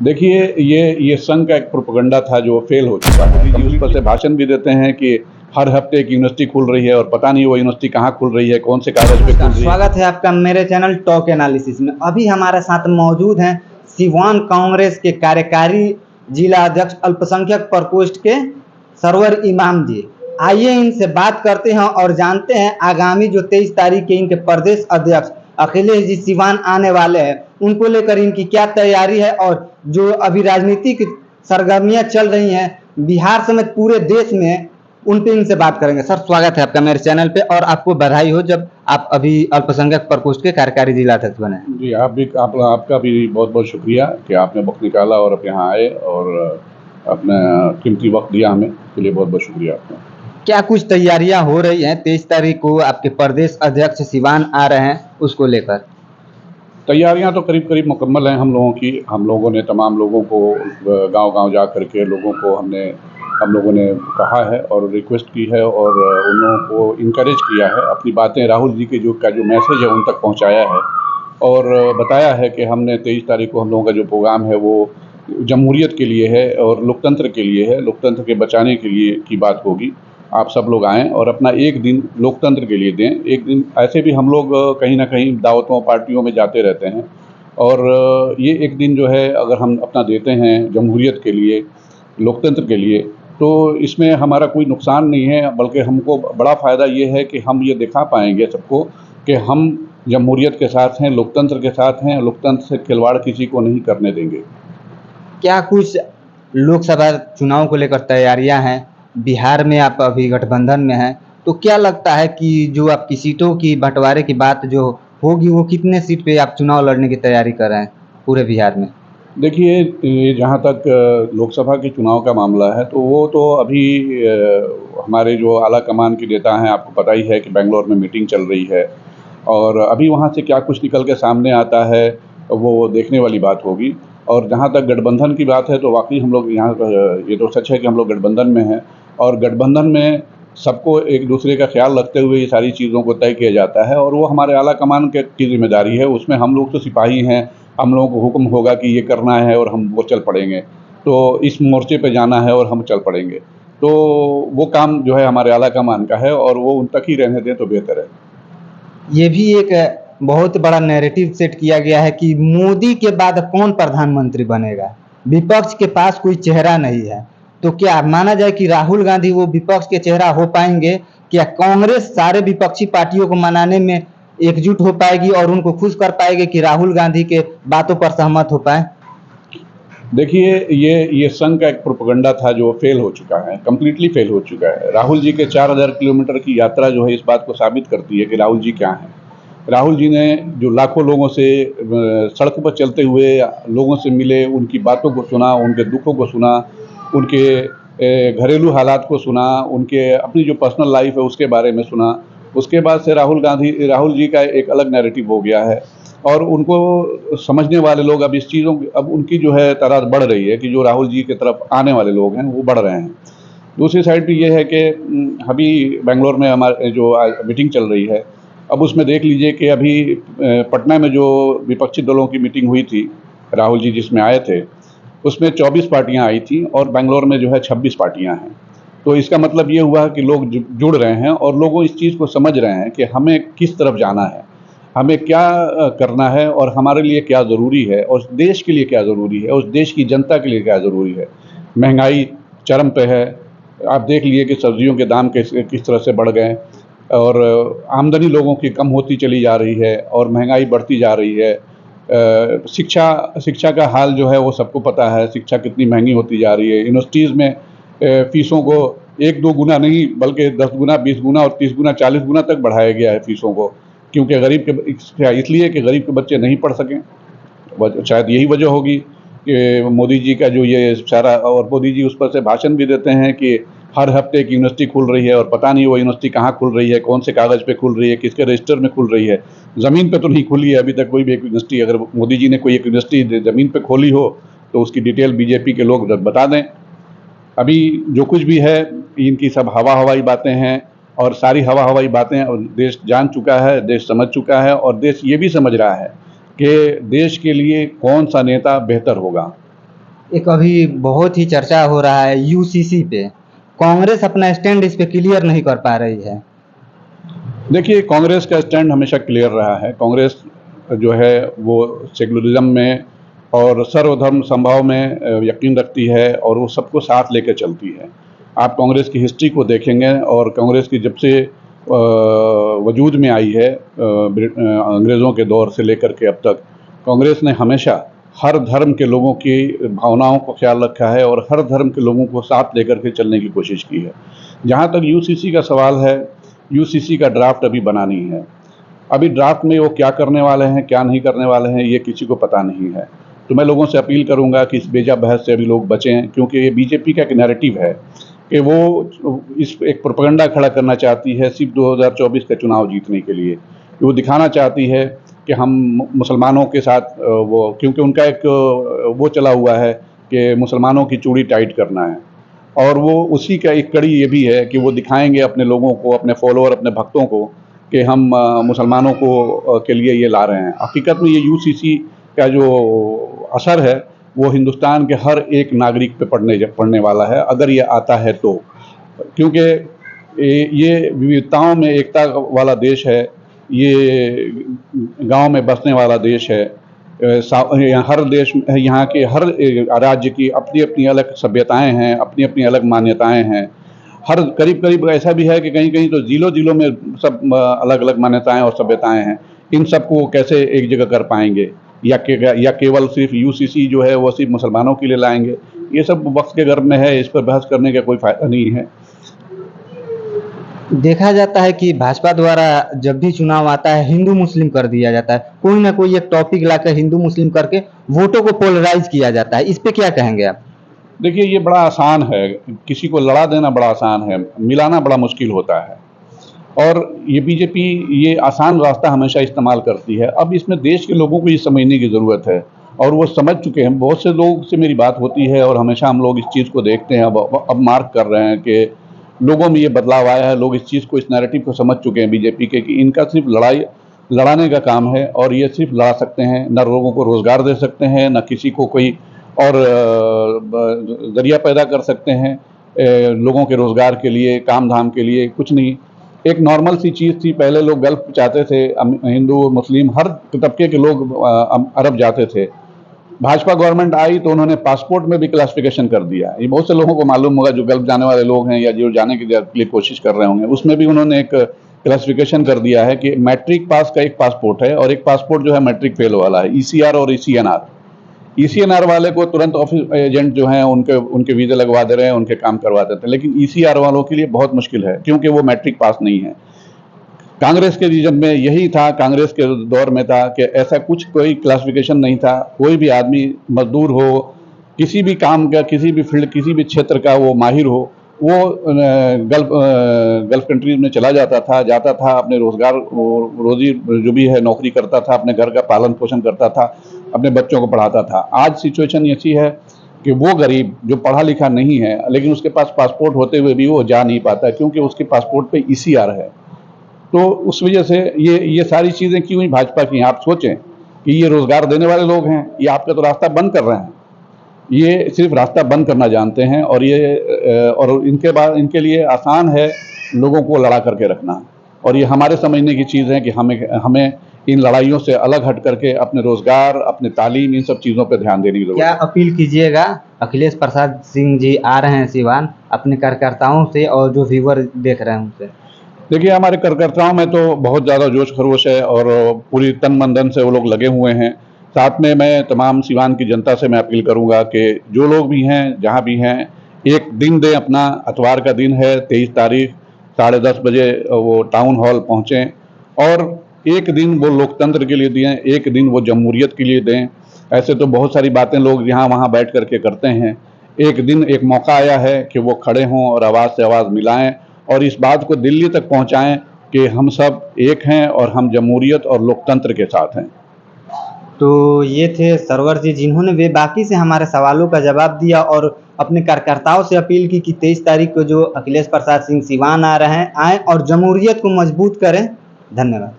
देखिए, ये संघ का एक प्रोपेगेंडा था जो फेल हो चुका है। मोदी जी उस पर से भाषण भी देते हैं कि हर हफ्ते एक यूनिवर्सिटी खुल रही है और पता नहीं वो यूनिवर्सिटी कहाँ खुल रही है, कौन से कागज पे खुल नमस्कार, रही है। स्वागत है आपका मेरे चैनल टॉक एनालिसिस में। अभी हमारे साथ मौजूद हैं सिवान कांग्रेस के कार्यकारी जिला अध्यक्ष अल्पसंख्यक प्रकोष्ठ के सरवर इमाम जी। आइए इनसे बात करते हैं और जानते हैं आगामी जो 23 तारीख के इनके प्रदेश अध्यक्ष अखिलेश जी सिवान आने वाले हैं, उनको लेकर इनकी क्या तैयारी है और जो अभी राजनीतिक सरगर्मियां चल रही हैं बिहार समेत पूरे देश में, उन पे इनसे बात करेंगे। सर, स्वागत है आपका मेरे चैनल पे और आपको बधाई हो जब आप अभी अल्पसंख्यक प्रकोष्ठ के कार्यकारी जिला अध्यक्ष बने। जी, आपका भी बहुत बहुत शुक्रिया कि आपने वक्त निकाला और अब यहाँ आए और अपना कीमती वक्त दिया हमें, इसके लिए बहुत बहुत शुक्रिया आपका। क्या कुछ तैयारियां हो रही हैं? 23 तारीख को आपके प्रदेश अध्यक्ष सिवान आ रहे हैं, उसको लेकर तैयारियां तो करीब करीब मुकम्मल हैं हम लोगों की। हम लोगों ने तमाम लोगों को गांव-गांव जा कर के हम लोगों ने कहा है और रिक्वेस्ट की है और उन लोगों को इनकरेज किया है, अपनी बातें राहुल जी के जो मैसेज है उन तक पहुंचाया है और बताया है कि हमने 23 तारीख को हम लोगों का जो प्रोग्राम है वो जमहूरियत के लिए है और लोकतंत्र के लिए है, लोकतंत्र के बचाने के लिए की बात होगी। आप सब लोग आएँ और अपना एक दिन लोकतंत्र के लिए दें। एक दिन ऐसे भी हम लोग कहीं न कहीं दावतों पार्टियों में जाते रहते हैं और ये एक दिन जो है अगर हम अपना देते हैं जमहूरियत के लिए, लोकतंत्र के लिए, तो इसमें हमारा कोई नुकसान नहीं है, बल्कि हमको बड़ा फ़ायदा ये है कि हम ये दिखा पाएँगे सबको कि हम जमहूरियत के साथ हैं, लोकतंत्र के साथ हैं, लोकतंत्र से खिलवाड़ किसी को नहीं करने देंगे। क्या कुछ लोकसभा चुनाव को लेकर तैयारियां हैं? बिहार में आप अभी गठबंधन में हैं, तो क्या लगता है कि जो आपकी सीटों की बंटवारे की बात जो होगी, वो कितने सीट पे आप चुनाव लड़ने की तैयारी कर रहे हैं पूरे बिहार में? देखिए, ये जहाँ तक लोकसभा के चुनाव का मामला है तो वो तो अभी हमारे जो आला कमान के नेता हैं, आपको पता ही है कि बेंगलोर में मीटिंग चल रही है और अभी वहाँ से क्या कुछ निकल के सामने आता है वो देखने वाली बात होगी। और जहाँ तक गठबंधन की बात है तो वाकई हम लोग यहाँ ये तो सच है कि हम लोग गठबंधन में हैं और गठबंधन में सबको एक दूसरे का ख्याल रखते हुए ये सारी चीज़ों को तय किया जाता है और वो हमारे आला कमान की जिम्मेदारी है। उसमें हम लोग तो सिपाही हैं, हम लोगों को हुक्म होगा कि ये करना है और हम वो चल पड़ेंगे। तो इस मोर्चे पे जाना है और हम चल पड़ेंगे। तो वो काम जो है हमारे आला कमान का है और वो उन तक ही रहने दें तो बेहतर है। ये भी एक बहुत बड़ा नैरेटिव सेट किया गया है कि मोदी के बाद कौन प्रधानमंत्री बनेगा। विपक्ष के पास कोई चेहरा नहीं है, तो क्या माना जाए कि राहुल गांधी वो विपक्ष के चेहरा हो पाएंगे? क्या कांग्रेस सारे विपक्षी पार्टियों को मनाने में एकजुट हो पाएगी और उनको खुश कर पाएगी कि राहुल गांधी के बातों पर सहमत हो पाए? देखिए, ये संघ का एक प्रोपेगेंडा था जो फेल हो चुका है, कंप्लीटली फेल हो चुका है। राहुल जी के 4000 किलोमीटर की यात्रा जो है इस बात को साबित करती है कि राहुल जी क्या हैं। राहुल जी ने जो लाखों लोगों से सड़क पर चलते हुए लोगों से मिले, उनकी बातों को सुना, उनके दुखों को सुना, उनके घरेलू हालात को सुना, उनके अपनी जो पर्सनल लाइफ है उसके बारे में सुना। उसके बाद से राहुल जी का एक अलग नैरेटिव हो गया है और उनको समझने वाले लोग अब उनकी जो है तादाद बढ़ रही है कि जो राहुल जी की तरफ आने वाले लोग हैं वो बढ़ रहे हैं। दूसरी साइड पे ये है कि अभी बेंगलोर में हमारे जो मीटिंग चल रही है, अब उसमें देख लीजिए कि अभी पटना में जो विपक्षी दलों की मीटिंग हुई थी, राहुल जी जिसमें आए थे, उसमें 24 पार्टियां आई थी और बेंगलोर में जो है 26 पार्टियां हैं। तो इसका मतलब ये हुआ कि लोग जुड़ रहे हैं और लोग इस चीज़ को समझ रहे हैं कि हमें किस तरफ जाना है, हमें क्या करना है और हमारे लिए क्या ज़रूरी है और उस देश के लिए क्या ज़रूरी है, उस देश की जनता के लिए क्या ज़रूरी है। महंगाई चरम पे है, आप देख लीजिए कि सब्जियों के दाम किस तरह से बढ़ गए और आमदनी लोगों की कम होती चली जा रही है और महंगाई बढ़ती जा रही है। शिक्षा का हाल जो है वो सबको पता है, शिक्षा कितनी महंगी होती जा रही है। यूनिवर्सिटीज़ में फ़ीसों को 1-2 गुना नहीं बल्कि 10 गुना, 20 गुना और 30 गुना, 40 गुना तक बढ़ाया गया है फ़ीसों को, क्योंकि इसलिए कि गरीब के बच्चे नहीं पढ़ सकें। शायद यही वजह होगी कि मोदी जी का जो ये सारा, और मोदी जी उस पर से भाषण भी देते हैं कि हर हफ्ते एक यूनिवर्सिटी खुल रही है और पता नहीं वो यूनिवर्सिटी कहाँ खुल रही है, कौन से कागज़ पे खुल रही है, किसके रजिस्टर में खुल रही है। ज़मीन पे तो नहीं खुली है अभी तक कोई भी एक यूनिवर्सिटी। अगर मोदी जी ने कोई एक यूनिवर्सिटी ज़मीन पे खोली हो तो उसकी डिटेल बीजेपी के लोग बता दें। अभी जो कुछ भी है इनकी सब हवा-हवाई बातें हैं और सारी हवा-हवाई बातें देश जान चुका है, देश समझ चुका है और देश ये भी समझ रहा है कि देश के लिए कौन-सा नेता बेहतर होगा। एक अभी बहुत ही चर्चा हो रहा है यूसीसी पे, कांग्रेस अपना स्टैंड इस पे क्लियर नहीं कर पा रही है। देखिए, कांग्रेस का स्टैंड हमेशा क्लियर रहा है। कांग्रेस जो है वो सेकुलरिज्म में और सर्वधर्म समभाव में यकीन रखती है और वो सबको साथ लेकर चलती है। आप कांग्रेस की हिस्ट्री को देखेंगे और कांग्रेस की जब से वजूद में आई है अंग्रेज़ों के दौर से लेकर के अब तक, कांग्रेस ने हमेशा हर धर्म के लोगों की भावनाओं को ख्याल रखा है और हर धर्म के लोगों को साथ लेकर के चलने की कोशिश की है। जहाँ तक यूसीसी का सवाल है, यूसीसी का ड्राफ्ट अभी बना नहीं है। अभी ड्राफ्ट में वो क्या करने वाले हैं, क्या नहीं करने वाले हैं, ये किसी को पता नहीं है। तो मैं लोगों से अपील करूंगा कि इस बेजा बहस से अभी लोग बचें, क्योंकि ये बीजेपी का एक नैरेटिव है कि वो इस एक प्रोपेगेंडा खड़ा करना चाहती है सिर्फ 2024 का चुनाव जीतने के लिए। वो दिखाना चाहती है कि हम मुसलमानों के साथ वो, क्योंकि उनका एक वो चला हुआ है कि मुसलमानों की चूड़ी टाइट करना है, और वो उसी का एक कड़ी ये भी है कि वो दिखाएंगे अपने लोगों को, अपने फॉलोअर, अपने भक्तों को कि हम मुसलमानों को के लिए ये ला रहे हैं। हकीकत में ये यूसीसी का जो असर है वो हिंदुस्तान के हर एक नागरिक पे पड़ने वाला है अगर ये आता है तो, क्योंकि ये विविधताओं में एकता वाला देश है, ये गांव में बसने वाला देश है। हर देश, यहाँ के हर राज्य की अपनी अपनी अलग सभ्यताएं हैं, अपनी अपनी अलग मान्यताएं हैं। हर करीब करीब ऐसा भी है कि कहीं कहीं तो जिलों जिलों में सब अलग अलग मान्यताएं और सभ्यताएं हैं। इन सबको कैसे एक जगह कर पाएंगे, या केवल सिर्फ यूसीसी जो है वो सिर्फ मुसलमानों के लिए लाएंगे? ये सब वक्त के गर्भ में है, इस पर बहस करने का कोई फायदा नहीं है। देखा जाता है कि भाजपा द्वारा जब भी चुनाव आता है हिंदू मुस्लिम कर दिया जाता है, कोई ना कोई एक टॉपिक लाकर हिंदू मुस्लिम करके वोटों को पोलराइज किया जाता है। इस पे क्या कहेंगे आप? देखिए, ये बड़ा आसान है, किसी को लड़ा देना बड़ा आसान है, मिलाना बड़ा मुश्किल होता है। और ये बीजेपी ये आसान रास्ता हमेशा इस्तेमाल करती है। अब इसमें देश के लोगों को ये समझने की ज़रूरत है और वो समझ चुके हैं। बहुत से लोग से मेरी बात होती है और हमेशा हम लोग इस चीज़ को देखते हैं, अब मार्क कर रहे हैं कि लोगों में ये बदलाव आया है। लोग इस चीज़ को, इस नैरेटिव को समझ चुके हैं बीजेपी के, कि इनका सिर्फ लड़ाने का काम है और ये सिर्फ लड़ा सकते हैं, न लोगों को रोज़गार दे सकते हैं, न किसी को कोई और ज़रिया पैदा कर सकते हैं लोगों के रोज़गार के लिए, काम धाम के लिए, कुछ नहीं। एक नॉर्मल सी चीज़ थी, पहले लोग गल्फ चाहते थे, हिंदू मुस्लिम हर तबके के लोग अरब जाते थे। भाजपा गवर्नमेंट आई तो उन्होंने पासपोर्ट में भी क्लासिफिकेशन कर दिया। ये बहुत से लोगों को मालूम होगा जो गल्फ जाने वाले लोग हैं या जो जाने के लिए कोशिश कर रहे होंगे, उसमें भी उन्होंने एक क्लासिफिकेशन कर दिया है कि मैट्रिक पास का एक पासपोर्ट है और एक पासपोर्ट जो है मैट्रिक फेल वाला है, ईसीआर और ईसीएनआर वाले को तुरंत ऑफिस एजेंट जो हैं उनके वीज़े लगवा दे रहे हैं, उनके काम करवा देते हैं, लेकिन ईसीआर वालों के लिए बहुत मुश्किल है क्योंकि वो मैट्रिक पास नहीं है। कांग्रेस के रीजन में यही था, कांग्रेस के दौर में था कि ऐसा कुछ कोई क्लासिफिकेशन नहीं था। कोई भी आदमी, मजदूर हो, किसी भी काम का, किसी भी फील्ड, किसी भी क्षेत्र का वो माहिर हो, वो गल्फ कंट्रीज में चला जाता था, अपने रोजगार रोजी जो भी है नौकरी करता था, अपने घर का पालन पोषण करता था, अपने बच्चों को पढ़ाता था। आज सिचुएशन ऐसी है कि वो गरीब जो पढ़ा लिखा नहीं है लेकिन उसके पास पासपोर्ट होते हुए भी वो जा नहीं पाता क्योंकि उसके पासपोर्ट पे ईसीआर है। तो उस वजह से ये सारी चीज़ें क्यों हुई भाजपा की? आप सोचें कि ये रोज़गार देने वाले लोग हैं, ये आपका तो रास्ता बंद कर रहे हैं। ये सिर्फ रास्ता बंद करना जानते हैं और इनके बाद इनके लिए आसान है लोगों को लड़ा करके रखना। और ये हमारे समझने की चीज़ है कि हमें इन लड़ाइयों से अलग हट करके अपने रोज़गार, अपने तालीम, इन सब चीज़ों पर ध्यान देने की जरूरत है। क्या अपील कीजिएगा? अखिलेश प्रसाद सिंह जी आ रहे हैं सिवान, अपने कार्यकर्ताओं से और जो व्यूअर देख रहे हैं उनसे। देखिए, हमारे कार्यकर्ताओं में तो बहुत ज़्यादा जोश खरोश है और पूरी तन मन धन से वो लोग लगे हुए हैं। साथ में मैं तमाम सिवान की जनता से मैं अपील करूंगा कि जो लोग भी हैं, जहां भी हैं, एक दिन दें अपना। अतवार का दिन है, 23 तारीख, 10:30 बजे वो टाउन हॉल पहुँचें और एक दिन वो लोकतंत्र के लिए दें, एक दिन वो जमहूरियत के लिए दें। ऐसे तो बहुत सारी बातें लोग यहाँ वहाँ बैठ करके करते हैं। एक दिन, एक मौका आया है कि वो खड़े हों और आवाज़ से आवाज़ मिलाएं और इस बात को दिल्ली तक पहुंचाएं कि हम सब एक हैं और हम जमहूरियत और लोकतंत्र के साथ हैं। तो ये थे सरवर जी, जिन्होंने बेबाकी से हमारे सवालों का जवाब दिया और अपने कार्यकर्ताओं से अपील की कि 23 तारीख को जो अखिलेश प्रसाद सिंह सिवान आ रहे हैं, आएँ और जमहूरियत को मजबूत करें। धन्यवाद।